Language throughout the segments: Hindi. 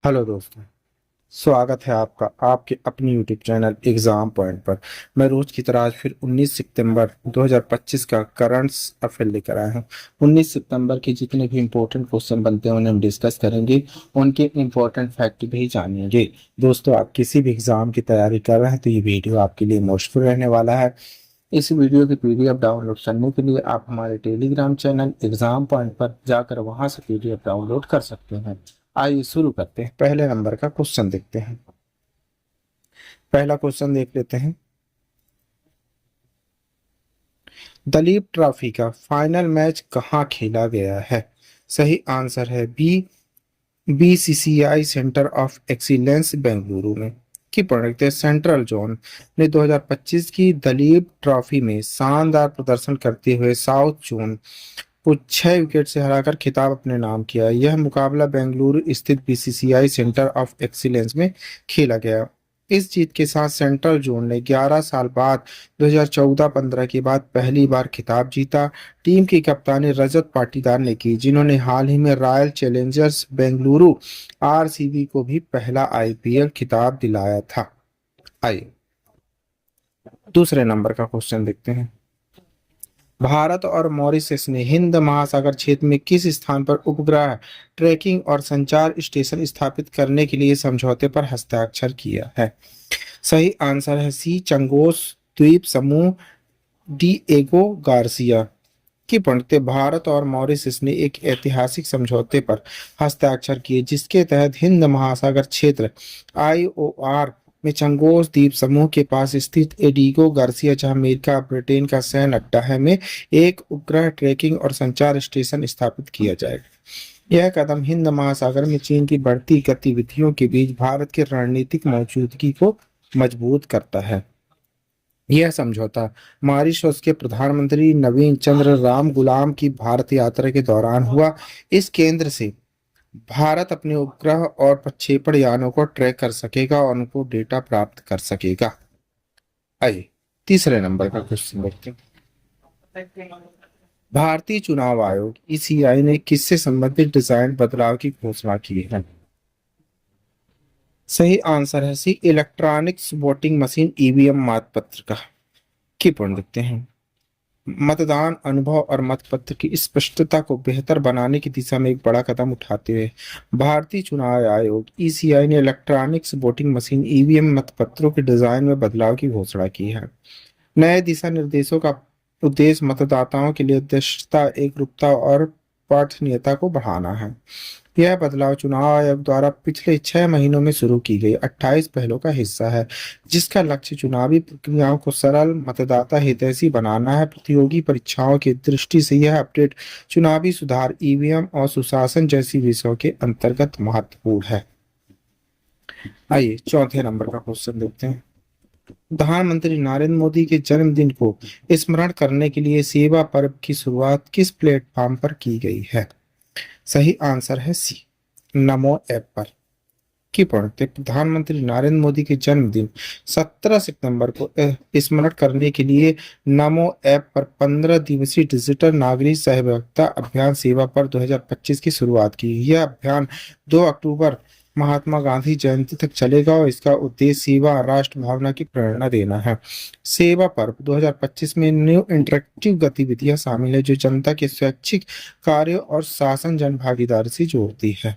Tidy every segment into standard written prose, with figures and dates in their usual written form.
हेलो दोस्तों। स्वागत है आपका आपके अपनी यूट्यूब चैनल एग्जाम पॉइंट पर। मैं रोज की तरह आज फिर 19 सितंबर 2025 का करंट्स अफेयर लेकर आया हूँ। 19 सितंबर के जितने भी इम्पोर्टेंट क्वेश्चन बनते हैं उन्हें हम डिस्कस करेंगे। उनके इम्पोर्टेंट फैक्ट भी जानेंगे। दोस्तों, आप किसी भी एग्जाम की तैयारी कर रहे हैं तो ये वीडियो आपके लिए यूजफुल रहने वाला है। इस वीडियो की पीडीएफ डाउनलोड करने के लिए आप हमारे टेलीग्राम चैनल एग्जाम पॉइंट पर जाकर वहां से पीडीएफ डाउनलोड कर सकते हैं। आइए शुरू करते हैं। पहले नंबर का क्वेश्चन देखते हैं। पहला क्वेश्चन देख लेते हैं। दलीप ट्रॉफी का फाइनल मैच कहाँ खेला गया है? सही आंसर है B, BCCI centre of excellence Bengaluru में। की पढ़ते सेंट्रल जोन ने 2025 की दलीप ट्रॉफी में शानदार प्रदर्शन करते हुए साउथ जोन को 6 विकेट से हराकर खिताब अपने नाम किया। यह मुकाबला बेंगलुरु स्थित बीसीसीआई सेंटर ऑफ एक्सीलेंस में खेला गया। इस जीत के साथ सेंट्रल जोन ने 11 साल बाद 2014-15 के बाद पहली बार खिताब जीता। टीम की कप्तानी रजत पाटीदार ने की, जिन्होंने हाल ही में रॉयल चैलेंजर्स बेंगलुरु आरसीबी को भी पहला आईपीएल खिताब दिलाया था। आइए दूसरे नंबर का क्वेश्चन देखते हैं। भारत और मॉरिशस ने हिंद महासागर क्षेत्र में किस स्थान पर उपग्रह ट्रैकिंग और संचार स्टेशन स्थापित करने के लिए समझौते पर हस्ताक्षर किया है? सही आंसर है सी, चंगोस द्वीप समूह डिएगो गार्सिया। की पढ़ते भारत और मॉरिशस ने एक ऐतिहासिक समझौते पर हस्ताक्षर किए, जिसके तहत हिंद महासागर क्षेत्र आईओआर में चंगोस द्वीप समूह के पास स्थित एडिगो गार्सिया, जहां अमेरिका ब्रिटेन का सैन्य अड्डा है, में एक उपग्रह ट्रैकिंग और संचार स्टेशन स्थापित किया जाएगा। यह कदम हिंद महासागर में चीन की बढ़ती गतिविधियों के बीच भारत की रणनीतिक मौजूदगी को मजबूत करता है। यह समझौता मॉरिशस के प्रधानमंत्री नवीन चंद्र राम गुलाम की भारत यात्रा के दौरान हुआ। इस केंद्र से भारत अपने उपग्रह और प्रक्षेपण यानों को ट्रैक कर सकेगा और उनको डेटा प्राप्त कर सकेगा। आइए तीसरे नंबर का क्वेश्चन देखते हैं। भारतीय चुनाव आयोग ईसीआई ने किससे संबंधित डिजाइन बदलाव की घोषणा की है? सही आंसर है सी, इलेक्ट्रॉनिक्स वोटिंग मशीन ईवीएम मतपत्र का। की पढ़ देखते हैं। मतदान अनुभव और मतपत्र की स्पष्टता को बेहतर बनाने की दिशा में एक बड़ा कदम उठाते हुए भारतीय चुनाव आयोग ईसीआई ने इलेक्ट्रॉनिक्स वोटिंग मशीन ईवीएम मतपत्रों के डिजाइन में बदलाव की घोषणा की है। नए दिशा निर्देशों का उद्देश्य मतदाताओं के लिए दृश्यता, एकरूपता और पठनीयता को बढ़ाना है। यह बदलाव चुनाव आयोग द्वारा पिछले 6 महीनों में शुरू की गई 28 पहलों का हिस्सा है, जिसका लक्ष्य चुनावी प्रक्रियाओं को सरल, मतदाता हितैषी बनाना है। प्रतियोगी परीक्षाओं की दृष्टि से यह अपडेट चुनावी सुधार, ईवीएम और सुशासन जैसी विषयों के अंतर्गत महत्वपूर्ण है। आइए चौथे नंबर का क्वेश्चन देखते हैं। प्रधानमंत्री नरेंद्र मोदी के जन्मदिन को स्मरण करने के लिए सेवा पर्व की शुरुआत किस प्लेटफॉर्म पर की गई है? सही आंसर है सी, नमो ऐप पर। की पढ़ते प्रधानमंत्री नरेंद्र मोदी के जन्मदिन 17 सितंबर को स्मरण करने के लिए नमो ऐप पर 15 दिवसीय डिजिटल नागरिक सहभागिता अभियान सेवा पर 2025 की शुरुआत की। यह अभियान 2 अक्टूबर महात्मा गांधी जयंती तक चलेगा और इसका उद्देश्य सेवा और राष्ट्र भावना की प्रेरणा देना है। सेवा पर्व 2025 में न्यू इंटरेक्टिव गतिविधियां शामिल है, जो जनता के स्वैच्छिक कार्य और शासन जन भागीदारी से जोड़ती है।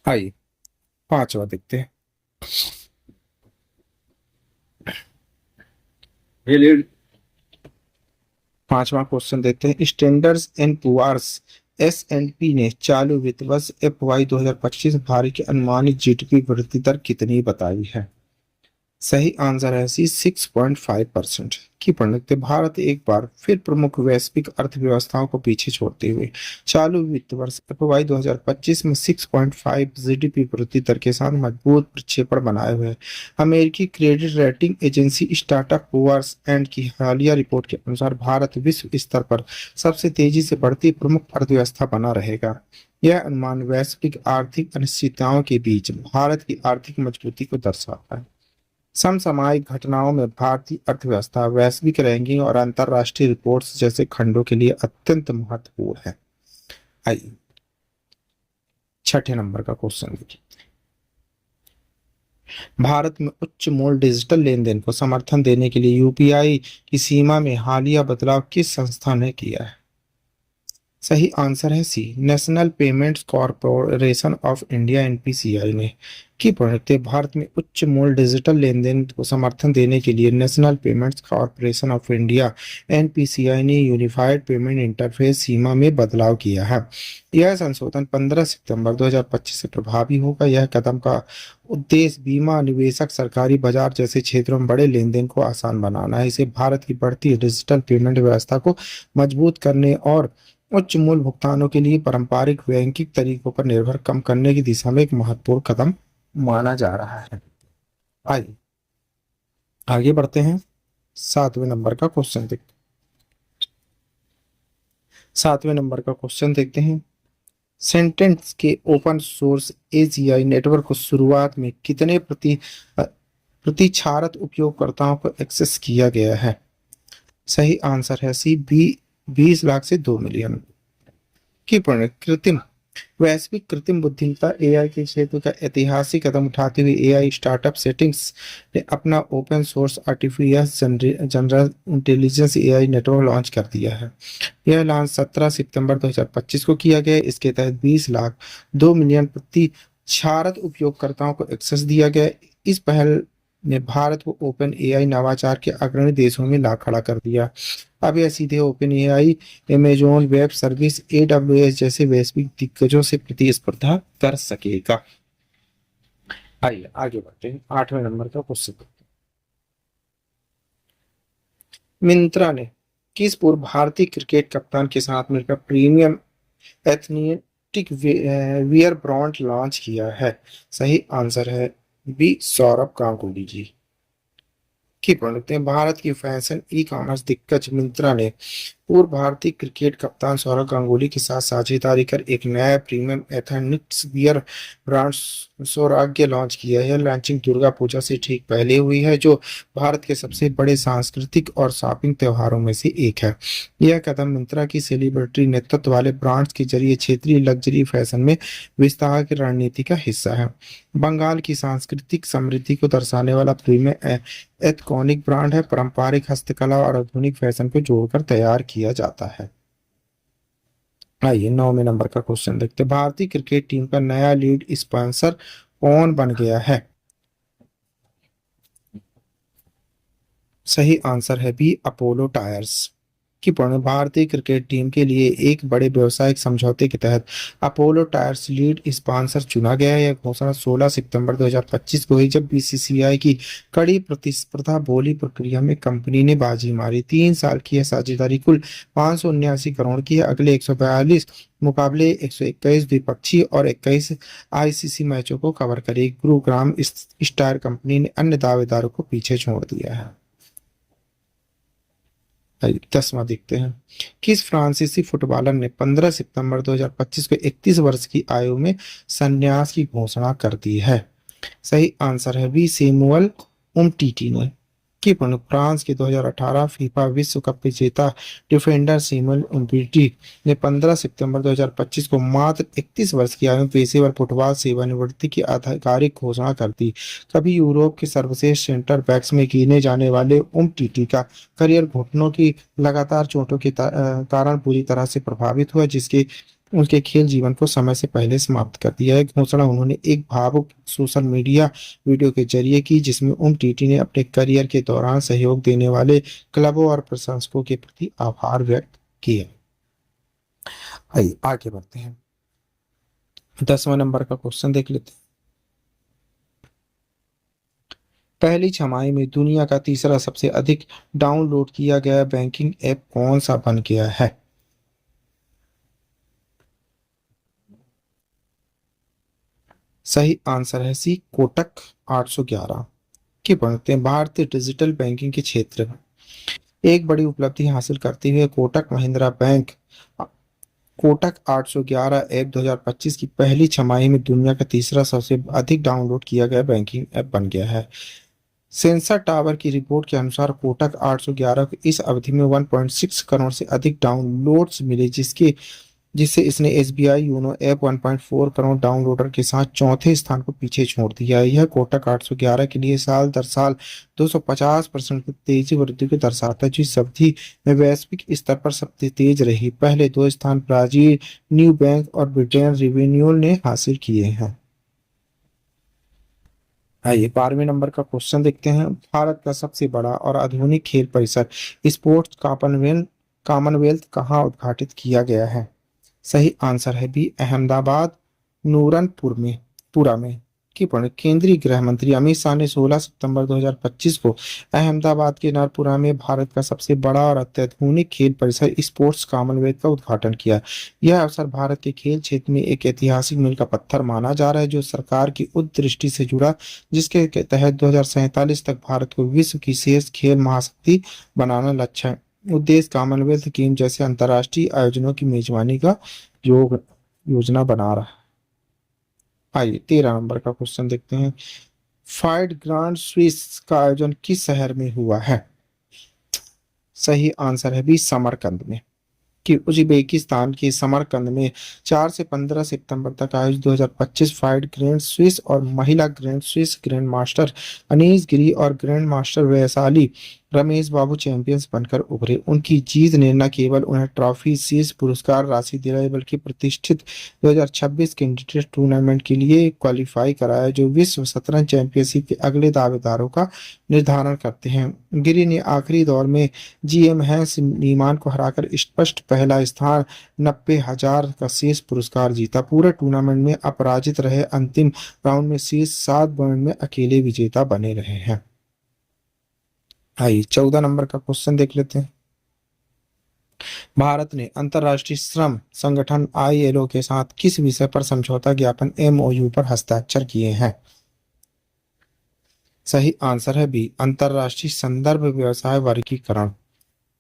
आइए पांचवा देखते हैं। पांचवा क्वेश्चन देखते हैं। स्टैंडर्ड्स एंड पुअर्स एस&पी ने चालू वित्त वर्ष FY 2025 भारत की अनुमानित जीडीपी वृद्धि दर कितनी बताई है? सही आंसर है सी, 6.5%। की पढ़ते भारत एक बार फिर प्रमुख वैश्विक अर्थव्यवस्थाओं को पीछे छोड़ते हुए चालू वित्त वर्ष FY 2025 में 6.5 जीडीपी वृद्धि दर के साथ मजबूत प्रक्षेपण बनाए हुए है। अमेरिकी credit rating agency Standard Poor's and की हालिया रिपोर्ट के अनुसार भारत विश्व स्तर पर सबसे तेजी से बढ़ती प्रमुख अर्थव्यवस्था बना रहेगा। यह अनुमान वैश्विक आर्थिक अनिश्चितताओं के बीच भारत की आर्थिक मजबूती को दर्शाता है। समसामयिक घटनाओं में भारतीय अर्थव्यवस्था वैश्विक रैंकिंग और अंतर्राष्ट्रीय रिपोर्ट्स जैसे खंडों के लिए अत्यंत महत्वपूर्ण है। आइए छठे नंबर का क्वेश्चन देखिए, भारत में उच्च मूल्य डिजिटल लेन देन को समर्थन देने के लिए यूपीआई की सीमा में हालिया बदलाव किस संस्था ने किया है? सही आंसर है C, national payments corporation of India NPCI ने। की प्रोडक्ट भारत में उच्च मूल्य डिजिटल लेन देन को समर्थन देने के लिए national payments corporation of India NPCI ने यूनिफाइड पेमेंट इंटरफेस सीमा में बदलाव किया है। यह संशोधन 15 सितंबर 2025 से प्रभावी होगा। यह कदम का उद्देश्य बीमा, निवेशक, सरकारी बाजार जैसे क्षेत्रों में बड़े लेन देन को आसान बनाना है। इसे भारत की बढ़ती डिजिटल पेमेंट व्यवस्था को मजबूत करने और उच्च मूल्य भुगतानों के लिए पारंपरिक बैंकिंग तरीकों पर निर्भर कम करने की दिशा में एक महत्वपूर्ण कदम माना जा रहा है। आइए आगे बढ़ते हैं, सातवें नंबर का क्वेश्चन देखते हैं। सातवें नंबर का क्वेश्चन देखते हैं, सेंटेंस के ओपन सोर्स एजीआई नेटवर्क को शुरुआत में कितने प्रतिछारत उपयोगकर्ताओं को एक्सेस किया गया है? सही आंसर है सी, 20 लाख से 2 मिलियन। की कृत्रिम वैश्विक कृत्रिम बुद्धिमत्ता एआई के क्षेत्र का ऐतिहासिक कदम उठाते हुए एआई स्टार्टअप सेटिंग्स ने अपना open source artificial general intelligence AI network launch कर दिया है। यह लॉन्च 17 सितंबर 2025 को किया गया। इसके तहत 20 लाख 2 मिलियन प्रतिशत उपयोगकर्ताओं को एक्सेस दिया गया। इस पहल ने भारत को ओपन एआई नवाचार के अग्रणी देशों में ला खड़ा कर दिया। अब यह सीधे open AI, Amazon web service, AWS जैसे वैश्विक दिग्गजों से प्रतिस्पर्धा कर सकेगा। आइए आगे बढ़ते हैं, आठवें नंबर का क्वेश्चन। मिंत्रा ने किस पूर्व भारतीय क्रिकेट कप्तान के साथ मिलकर premium athletic wear brand launch किया है? सही आंसर है बी, सौरभ गांगुली जी। की प्रणीत भारत की फैशन ई कॉमर्स दिग्गज मिंत्रा ने पूर्व भारतीय क्रिकेट कप्तान सौरव गांगुली के साथ साझेदारी कर एक नया प्रीमियम एथनिक्स वियर ब्रांड सौराग्य लॉन्च किया है। यह लॉन्चिंग दुर्गा पूजा से ठीक पहले हुई है, जो भारत के सबसे बड़े सांस्कृतिक और शॉपिंग त्योहारों में से एक है। यह कदम मिंत्रा की सेलिब्रिटी नेतृत्व वाले ब्रांड्स के जरिए क्षेत्रीय लग्जरी फैशन में विस्तार की रणनीति का हिस्सा है। बंगाल की सांस्कृतिक समृद्धि को दर्शाने वाला प्रीमियम एथकॉनिक ब्रांड है, पारंपरिक हस्तकला और आधुनिक फैशन को जोड़कर तैयार किया जाता है। आइए 9वें नंबर का क्वेश्चन देखते हैं, भारतीय क्रिकेट टीम का नया लीड स्पॉन्सर कौन बन गया है? सही आंसर है बी, अपोलो टायर्स। की भारतीय क्रिकेट टीम के लिए एक बड़े व्यवसायिक समझौते के तहत अपोलो टायर्स लीड स्पॉन्सर चुना गया है। यह घोषणा 16 सितंबर 2025 को हुई, जब बीसीसीआई की कड़ी प्रतिस्पर्धा बोली प्रक्रिया में कंपनी ने बाजी मारी। 3 साल की यह साझेदारी कुल 579 करोड़ की है। अगले 142 मुकाबले 121 द्विपक्षीय और 21 आईसीसी मैचों को कवर करेगी। गुरुग्राम स्टार कंपनी ने अन्य दावेदारों को पीछे छोड़ दिया है। 10वां देखते हैं, किस फ्रांसीसी फुटबॉलर ने 15 सितंबर 2025 को 31 वर्ष की आयु में संन्यास की घोषणा कर दी है? सही आंसर है बी, सैमुअल उमटीटी ने। की फ्रांस के 2018 फीफा विश्व कप विजेता डिफेंडर सैमुअल उमटीटी ने 15 सितंबर 2025 को मात्र 31 वर्ष की आयु में पेशेवर फुटबॉल सेवानिवृत्ति की आधिकारिक घोषणा कर दी। कभी यूरोप के सर्वश्रेष्ठ सेंटर बैक्स में गिने जाने वाले उमटीटी का करियर घुटनों की लगातार चोटों के कारण पूरी तरह से प्रभावित हुआ, जिसके उनके खेल जीवन को समय से पहले समाप्त कर दिया है। घोषणा उन्होंने एक भावुक सोशल मीडिया वीडियो के जरिए की, जिसमें उमटीटी ने अपने करियर के दौरान सहयोग देने वाले क्लबों और प्रशंसकों के प्रति आभार व्यक्त किया। आइए आगे बढ़ते हैं, 10वां नंबर का क्वेश्चन देख लेते हैं। पहली छमाही में दुनिया का तीसरा सबसे अधिक डाउनलोड किया गया बैंकिंग ऐप कौन सा बन गया है? सही आंसर है सी, कोटक 811। की पढ़ते हैं, भारतीय डिजिटल बैंकिंग के क्षेत्र में एक बड़ी उपलब्धि हासिल करते हुए कोटक महिंद्रा बैंक कोटक 811 ऐप 2025 की पहली छमाही में दुनिया का तीसरा सबसे अधिक डाउनलोड किया गया बैंकिंग ऐप बन गया है। सेंसर टावर की रिपोर्ट के अनुसार कोटक 811 को इस अवधि में 1.6 करोड़ से अधिक डाउनलोड्स मिले, जिसके जिससे इसने SBI YONO app 1.4 crore downloader के साथ चौथे स्थान को पीछे छोड़ दिया है। यह कोटक 811 के लिए साल दर साल 250% की तेजी वृद्धि को दर्शाता है, जो इस अवधि में वैश्विक स्तर पर सबसे तेज रही। पहले दो स्थान ब्राजील न्यू बैंक और ब्रिटेन रिवेन्यूल ने हासिल किए हैं। आइए 12वें नंबर का क्वेश्चन देखते हैं। भारत का सबसे बड़ा और आधुनिक खेल परिसर स्पोर्ट्स कॉमनवेल्थ कहाँ उद्घाटित किया गया है? सही आंसर है बी, अहमदाबाद नूरनपुर में पुरा में। की पढ़े केंद्रीय गृह मंत्री अमित शाह ने 16 सितंबर 2025 को अहमदाबाद के नरपुरा में भारत का सबसे बड़ा और अत्याधुनिक खेल परिसर स्पोर्ट्स कॉमनवेल्थ का उद्घाटन किया। यह अवसर भारत के खेल क्षेत्र में एक ऐतिहासिक मील का पत्थर माना जा रहा है, जो सरकार की उद्दृष्टि से जुड़ा, जिसके तहत 2047 तक भारत को विश्व की शेष खेल महाशक्ति बनाना लक्ष्य है। उद्देश्य कॉमनवेल्थ गेम जैसे अंतर्राष्ट्रीय आयोजनों की मेजबानी का योग योजना बना रहा है। आइए 13 नंबर का क्वेश्चन देखते हैं। फाइड ग्रांड स्विस का आयोजन किस शहर में हुआ है? सही आंसर है बी, समरकंद में। कि उज्बेकिस्तान के समरकंद में 4 से 15 सितंबर तक आयोजित 2025 फाइड ग्रैंड स्विस और महिला grand Swiss grand master Anish Giri और grand master Vaishali Ramesh Babu champions बनकर उभरे। उनकी जीत ने न केवल उन्हें ट्रॉफी, शीर्ष पुरस्कार राशि दिलाई, बल्कि प्रतिष्ठित 2026 कैंडिडेट टूर्नामेंट के लिए क्वालिफाई कराया, जो विश्व शतरंज चैंपियनशिप के अगले दावेदारों का निर्धारण करते हैं। गिरी ने आखिरी दौर में GM हैंस नीमान को हराकर स्पष्ट पहला स्थान 90,000 का शेष पुरस्कार जीता। पूरे टूर्नामेंट में अपराजित रहे, अंतिम राउंड में शीर्ष 7 पॉइंट में अकेले विजेता बने रहे हैं। आइए 14 नंबर का क्वेश्चन देख लेते हैं। भारत ने अंतर्राष्ट्रीय श्रम संगठन ILO के साथ किस विषय पर समझौता ज्ञापन MOU पर हस्ताक्षर किए हैं? सही आंसर है बी, अंतर्राष्ट्रीय संदर्भ व्यवसाय वर्गीकरण।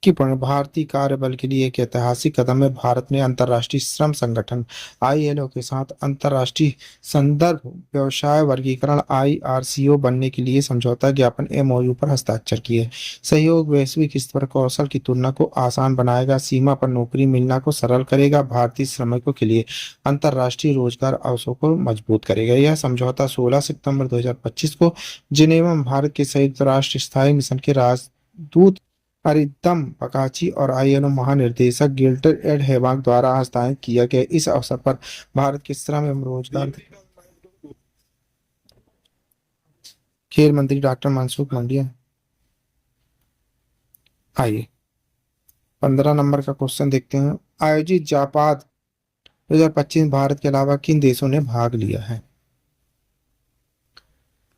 कि भारतीय कार्यबल के लिए एक ऐतिहासिक कदम है। भारत ने अंतर्राष्ट्रीय श्रम संगठन ILO के साथ अंतर्राष्ट्रीय संदर्भ व्यवसाय वर्गीकरण IRCO बनने के लिए समझौता ज्ञापन MOU पर हस्ताक्षर किए। सहयोग वैश्विक स्तर पर कौशल की तुलना को आसान बनाएगा, सीमा पर नौकरी मिलना को सरल करेगा, भारतीय श्रमिकों के लिए अंतर्राष्ट्रीय रोजगार अवसरों को मजबूत करेगा। यह समझौता 16 सितंबर 2025 को जिनेवा में भारत के संयुक्त राष्ट्र स्थायी मिशन के राजदूत अरिंदम बगाची और ILO महानिर्देशक गिल्टर एड हेवाग द्वारा हस्ताक्षर किया गया। इस अवसर पर भारत के श्रम एवं रोजगार खेल मंत्री डॉक्टर मनसुख मंडाविया। आइए 15 नंबर का क्वेश्चन देखते हैं। आयोजित जापाद 2025 भारत के अलावा किन देशों ने भाग लिया है?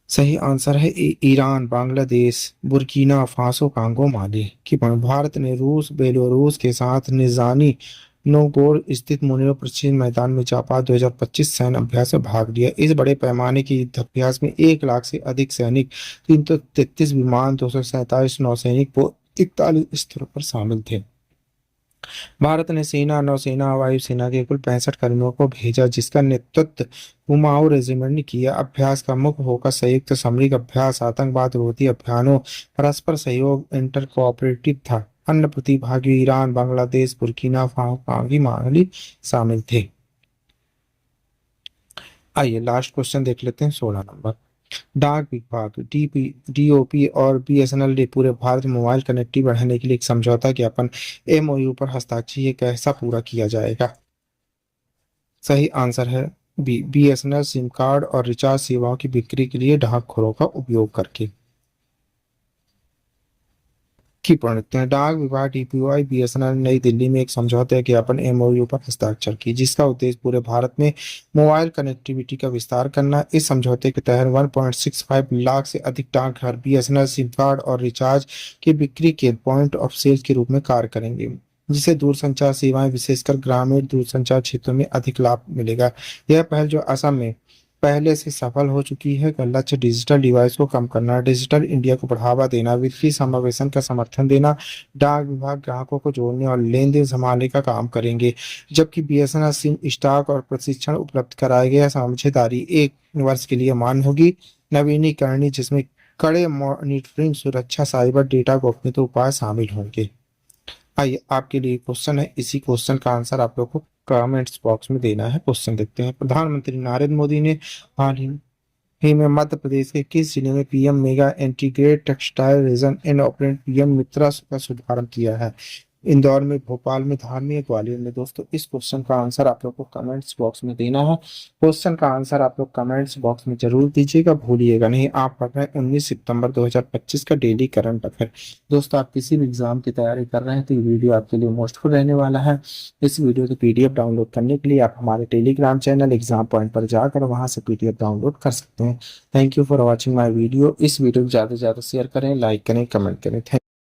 सही आंसर है Iran, Bangladesh, Burkina Faso, Congo, Mali. की भारत ने रूस, बेलारूस के साथ निजानी नोगोर्द स्थित मुनियो प्रशिक्षण मैदान में जापाद 2025 सैन्य अभ्यास में भाग लिया। इस बड़े पैमाने के युद्धाभ्यास में 1 लाख से अधिक सैनिक, 333 विमान, 247 नौसैनिक वो 41 स्तरों पर शामिल थे। भारत ने सेना, नौसेना, वायुसेना के कुल 65 कर्मियों को भेजा, जिसका नेतृत्व कुमाऊं रेजिमेंट ने किया। अभ्यास का मुख्य फोकस संयुक्त सामरिक अभ्यास, आतंकवाद विरोधी अभियानों, परस्पर सहयोग, इंटर कोऑपरेटिव था। अन्य प्रतिभागी ईरान, बांग्लादेश, बुर्किना फासो, माली शामिल थे। आइए लास्ट क्वेश्चन देख लेते हैं 16 नंबर। डाक विभाग DOP और BSNL ने पूरे भारत में मोबाइल कनेक्टिविटी बढ़ाने के लिए एक समझौता ज्ञापन MOU पर हस्ताक्षर, ये कैसा पूरा किया जाएगा? सही आंसर है बी, BSNL सिम कार्ड और रिचार्ज सेवाओं की बिक्री के लिए डाकघरों का उपयोग करके। की पढ़ते हैं। डाक विभाग DPI BSNL नई दिल्ली में एक समझौते ज्ञापन MOU पर हस्ताक्षर की, जिसका उद्देश्य पूरे भारत में मोबाइल कनेक्टिविटी का विस्तार करना। इस समझौते के तहत 1.65 लाख से अधिक डाकघर BSNL सिम कार्ड और रिचार्ज की बिक्री के पॉइंट ऑफ सेल के रूप में कार्य करेंगे, जिससे दूरसंचार सेवाएं विशेषकर ग्रामीण दूरसंचार क्षेत्रों में अधिक लाभ मिलेगा। यह पहल, जो असम में पहले से सफल हो चुकी है, का लक्ष्य डिजिटल डिवाइस को कम करना, डिजिटल इंडिया को बढ़ावा देना, वित्तीय समावेशन का समर्थन देना। डाक विभाग ग्राहकों को जोड़ने और लेन देन संभालने का काम करेंगे, जबकि BSNL सिम स्टॉक और प्रशिक्षण उपलब्ध कराए गए। साझेदारी 1 वर्ष के लिए मान्य होगी। नवीनीकरण, जिसमें कड़े मॉनिटरिंग, सुरक्षा, साइबर डेटा गोपनीयता उपाय शामिल होंगे। आइए आपके लिए क्वेश्चन है, इसी क्वेश्चन का आंसर आप लोग को कमेंट्स बॉक्स में देना है। क्वेश्चन देखते हैं। प्रधानमंत्री नरेंद्र मोदी ने हाल ही में मध्य प्रदेश के किस जिले में PM mega integrated textile region and apparel PM Mitra का शुभारंभ किया है? इंदौर में, भोपाल में, धार में, ग्वालियर में? दोस्तों इस क्वेश्चन का आंसर आप लोग को कमेंट्स बॉक्स में देना है। क्वेश्चन का आंसर आप लोग कमेंट्स बॉक्स में जरूर दीजिएगा, भूलिएगा नहीं। आप पढ़ रहे हैं 19 सितंबर 2025 का डेली करंट अफेयर। दोस्तों आप किसी भी एग्जाम की तैयारी कर रहे हैं तो ये वीडियो आपके लिए मोस्टफुल रहने वाला है। इस वीडियो की पीडीएफ डाउनलोड करने के लिए आप हमारे टेलीग्राम चैनल एग्जाम पॉइंट पर जाकर वहां से पीडीएफ डाउनलोड कर सकते हैं। Thank you for watching my video. इस वीडियो को ज़्यादा से ज़्यादा शेयर करें, लाइक करें, कमेंट करें। थैंक